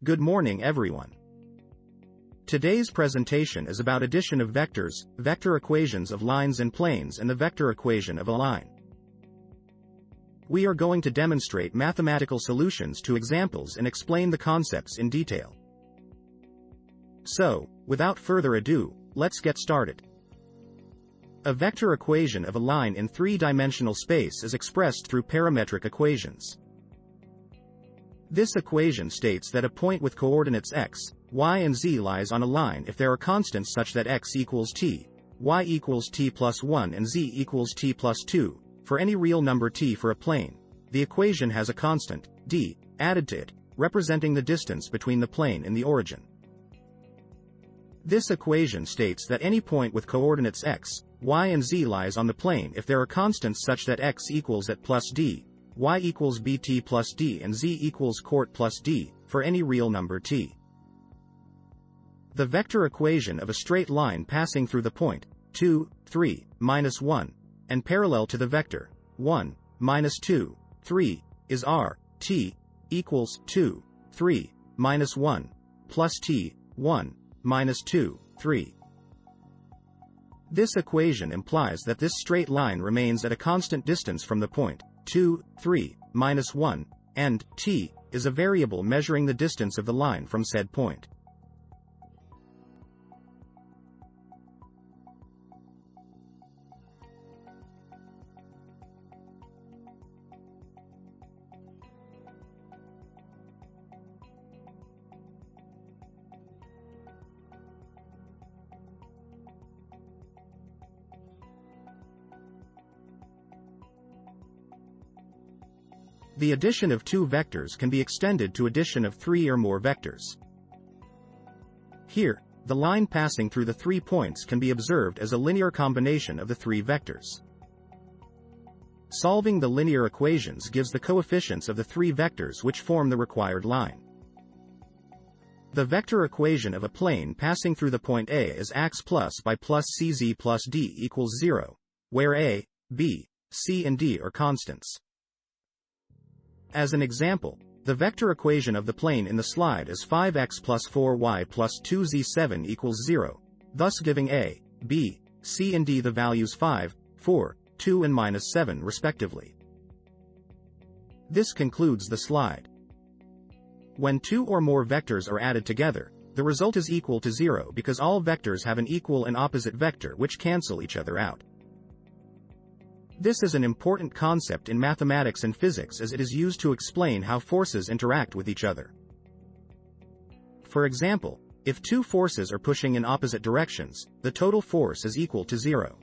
Good morning everyone. Today's presentation is about addition of vectors, vector equations of lines and planes and the vector equation of a line. We are going to demonstrate mathematical solutions to examples and explain the concepts in detail. So, without further ado, let's get started. A vector equation of a line in three-dimensional space is expressed through parametric equations. This equation states that a point with coordinates x, y and z lies on a line if there are constants such that x equals t, y equals t plus 1 and z equals t plus 2, for any real number t for a plane. The equation has a constant, d, added to it, representing the distance between the plane and the origin. This equation states that any point with coordinates x, y and z lies on the plane if there are constants such that x equals at plus d, y equals bt plus d and z equals cort plus d, for any real number t. The vector equation of a straight line passing through the point 2, 3, minus 1, and parallel to the vector 1, minus 2, 3, is r, t, equals 2, 3, minus 1, plus t, 1, minus 2, 3. This equation implies that this straight line remains at a constant distance from the point 2, 3, minus 1, and t is a variable measuring the distance of the line from said point. The addition of two vectors can be extended to addition of three or more vectors. Here, the line passing through the 3 points can be observed as a linear combination of the 3 vectors. Solving the linear equations gives the coefficients of the 3 vectors which form the required line. The vector equation of a plane passing through the point A is ax plus by plus cz plus d equals 0, where a, b, c and d are constants. As an example, the vector equation of the plane in the slide is 5x plus 4y plus 2z7 equals 0, thus giving a, b, c and d the values 5, 4, 2 and minus 7 respectively. This concludes the slide. When two or more vectors are added together, the result is equal to 0 because all vectors have an equal and opposite vector which cancel each other out. This is an important concept in mathematics and physics as it is used to explain how forces interact with each other. For example, if two forces are pushing in opposite directions, the total force is equal to 0.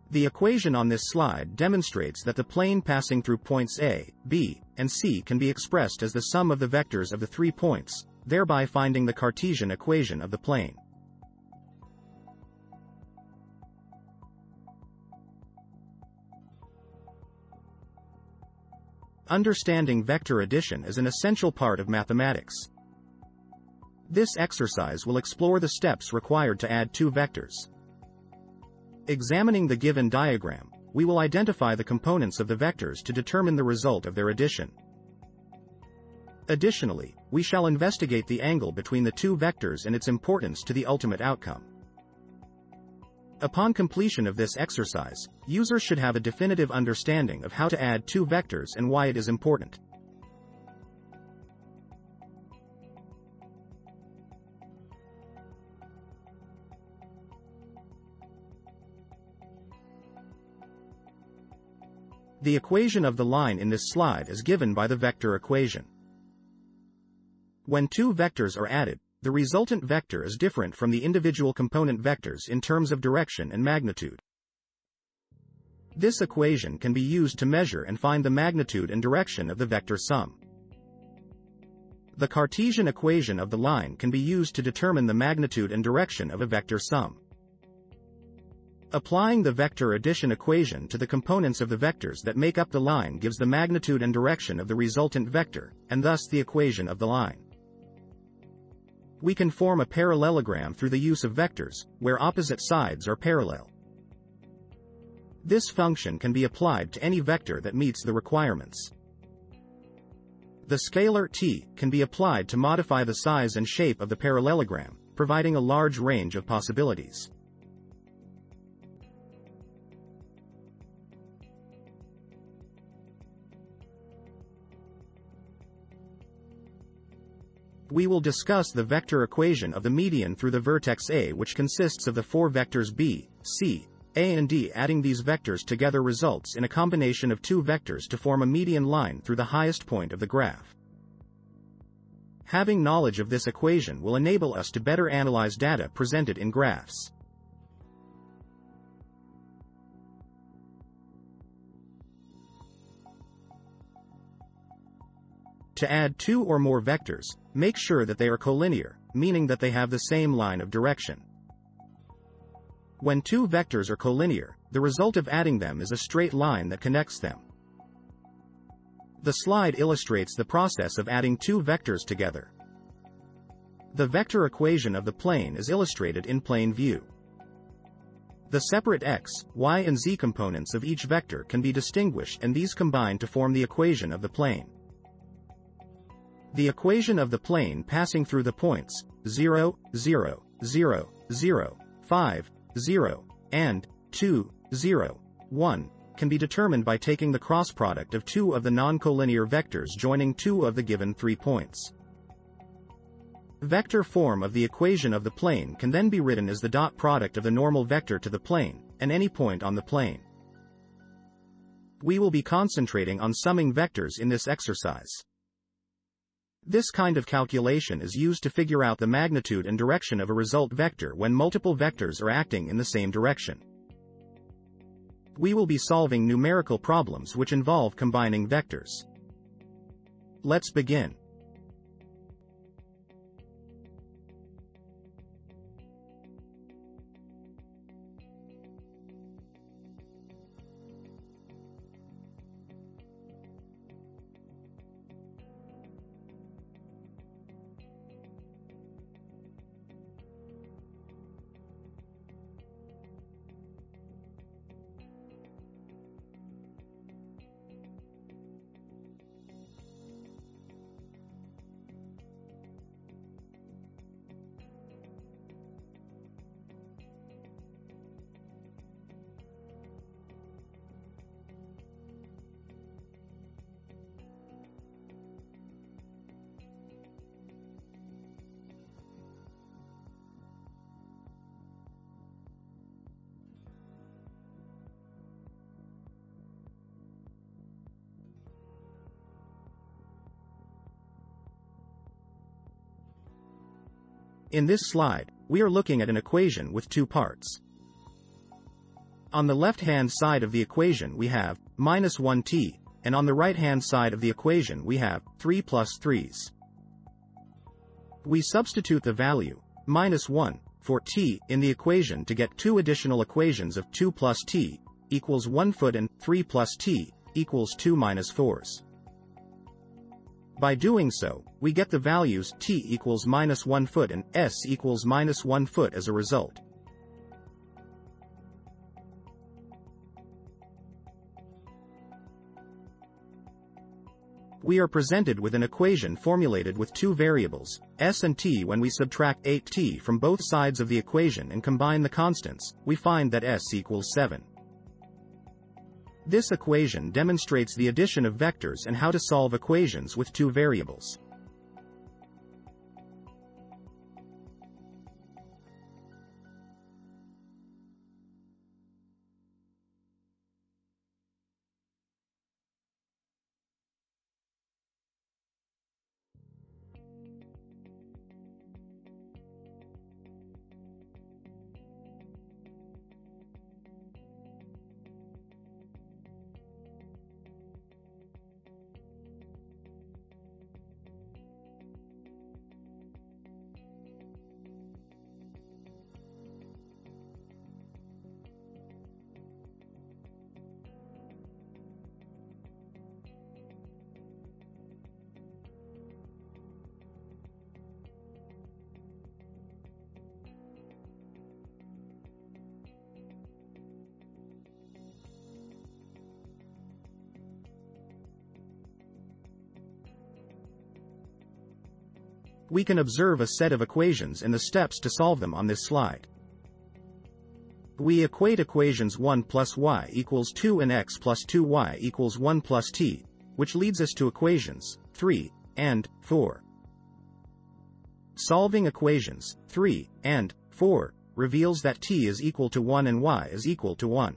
The equation on this slide demonstrates that the plane passing through points A, B, and C can be expressed as the sum of the vectors of the 3 points, thereby finding the Cartesian equation of the plane. Understanding vector addition is an essential part of mathematics. This exercise will explore the steps required to add two vectors. Examining the given diagram, we will identify the components of the vectors to determine the result of their addition. Additionally, we shall investigate the angle between the two vectors and its importance to the ultimate outcome. Upon completion of this exercise, users should have a definitive understanding of how to add two vectors and why it is important. The equation of the line in this slide is given by the vector equation. When two vectors are added, the resultant vector is different from the individual component vectors in terms of direction and magnitude. This equation can be used to measure and find the magnitude and direction of the vector sum. The Cartesian equation of the line can be used to determine the magnitude and direction of a vector sum. Applying the vector addition equation to the components of the vectors that make up the line gives the magnitude and direction of the resultant vector, and thus the equation of the line. We can form a parallelogram through the use of vectors, where opposite sides are parallel. This function can be applied to any vector that meets the requirements. The scalar t can be applied to modify the size and shape of the parallelogram, providing a large range of possibilities. We will discuss the vector equation of the median through the vertex A, which consists of the four vectors b, c, a and d. Adding these vectors together results in a combination of two vectors to form a median line through the highest point of the graph. Having knowledge of this equation will enable us to better analyze data presented in graphs. To add two or more vectors, make sure that they are collinear, meaning that they have the same line of direction. When two vectors are collinear, the result of adding them is a straight line that connects them. The slide illustrates the process of adding two vectors together. The vector equation of the plane is illustrated in plane view. The separate x, y and z components of each vector can be distinguished, and these combine to form the equation of the plane. The equation of the plane passing through the points 0, 0, 0, 0, 5, 0, and 2, 0, 1 can be determined by taking the cross product of two of the non-collinear vectors joining two of the given 3 points. Vector form of the equation of the plane can then be written as the dot product of the normal vector to the plane, and any point on the plane. We will be concentrating on summing vectors in this exercise. This kind of calculation is used to figure out the magnitude and direction of a result vector when multiple vectors are acting in the same direction. We will be solving numerical problems which involve combining vectors. Let's begin. In this slide, we are looking at an equation with two parts. On the left-hand side of the equation we have minus 1t, and on the right-hand side of the equation we have 3 plus 3's. We substitute the value minus 1 for t in the equation to get two additional equations of 2 plus t equals 1 foot and 3 plus t equals 2 minus 4's. By doing so, we get the values t equals minus 1 foot and s equals minus 1 foot as a result. We are presented with an equation formulated with two variables, s and t. When we subtract 8t from both sides of the equation and combine the constants, we find that s equals 7. This equation demonstrates the addition of vectors and how to solve equations with two variables. We can observe a set of equations and the steps to solve them on this slide. We equate equations 1 plus y equals 2 and x plus 2y equals 1 plus t, which leads us to equations 3 and 4. Solving equations 3 and 4 reveals that t is equal to 1 and y is equal to 1.